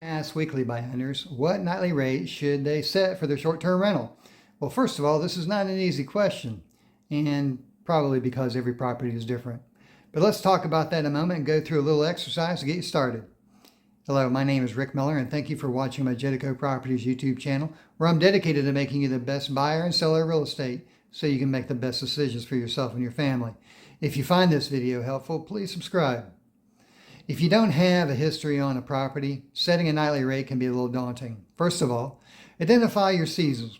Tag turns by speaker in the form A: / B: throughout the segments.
A: Asked weekly by hunters, what nightly rate should they set for their short-term rental? Well, first of all, this is not an easy question, and probably because every property is different. But let's talk about that in a moment and go through a little exercise to get you started. Hello, my name is Rick Miller, and thank you for watching my Jedico Properties YouTube channel, where I'm dedicated to making you the best buyer and seller of real estate so you can make the best decisions for yourself and your family. If you find this video helpful, please subscribe. If you don't have a history on a property, setting a nightly rate can be a little daunting. First of all, identify your seasons.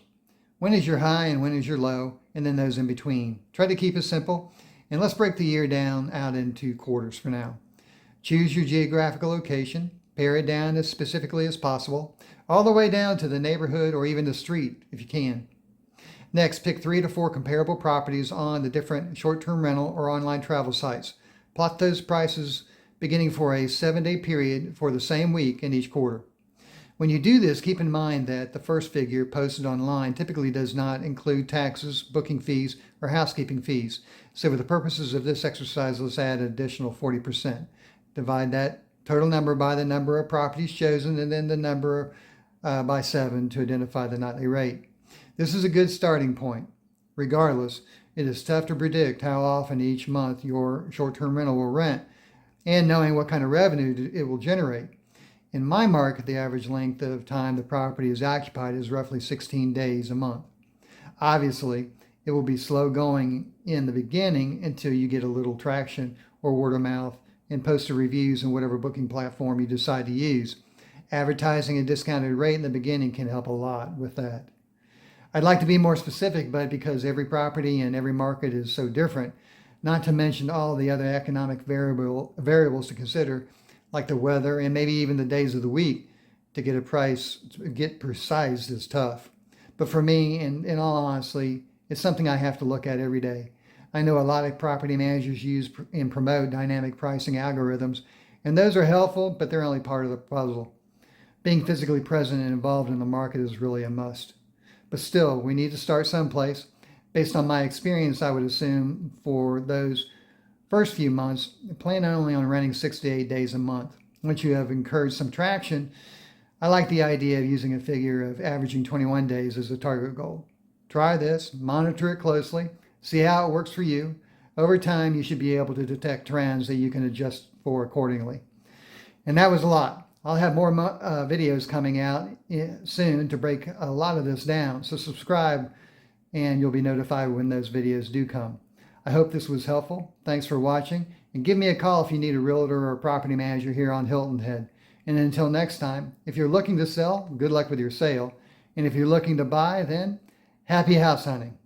A: When is your high and when is your low, and then those in between. Try to keep it simple, and let's break the year down out into quarters for now. Choose your geographical location, pare it down as specifically as possible, all the way down to the neighborhood or even the street if you can. Next, pick 3 to 4 comparable properties on the different short-term rental or online travel sites. Plot those prices beginning for a 7-day period for the same week in each quarter. When you do this, keep in mind that the first figure posted online typically does not include taxes, booking fees, or housekeeping fees. So for the purposes of this exercise, let's add an additional 40%. Divide that total number by the number of properties chosen and then the number by 7 to identify the nightly rate. This is a good starting point. Regardless, it is tough to predict how often each month your short-term rental will rent, and knowing what kind of revenue it will generate. In my market, the average length of time the property is occupied is roughly 16 days a month. Obviously, it will be slow going in the beginning until you get a little traction or word of mouth and post reviews on whatever booking platform you decide to use. Advertising a discounted rate in the beginning can help a lot with that. I'd like to be more specific, but because every property and every market is so different, not to mention all the other economic variables to consider, like the weather and maybe even the days of the week, to get precise is tough. But for me, in all honesty, it's something I have to look at every day. I know a lot of property managers use and promote dynamic pricing algorithms, and those are helpful, but they're only part of the puzzle. Being physically present and involved in the market is really a must. But still, we need to start someplace. Based on my experience, I would assume for those first few months, plan only on renting 6 to 8 days a month. Once you have encouraged some traction, I like the idea of using a figure of averaging 21 days as a target goal. Try this, monitor it closely, see how it works for you. Over time, you should be able to detect trends that you can adjust for accordingly. And that was a lot. I'll have more videos coming out soon to break a lot of this down. So subscribe and you'll be notified when those videos do come. I hope this was helpful. Thanks for watching, and give me a call if you need a realtor or a property manager here on Hilton Head. And until next time, if you're looking to sell, good luck with your sale. And if you're looking to buy, then happy house hunting.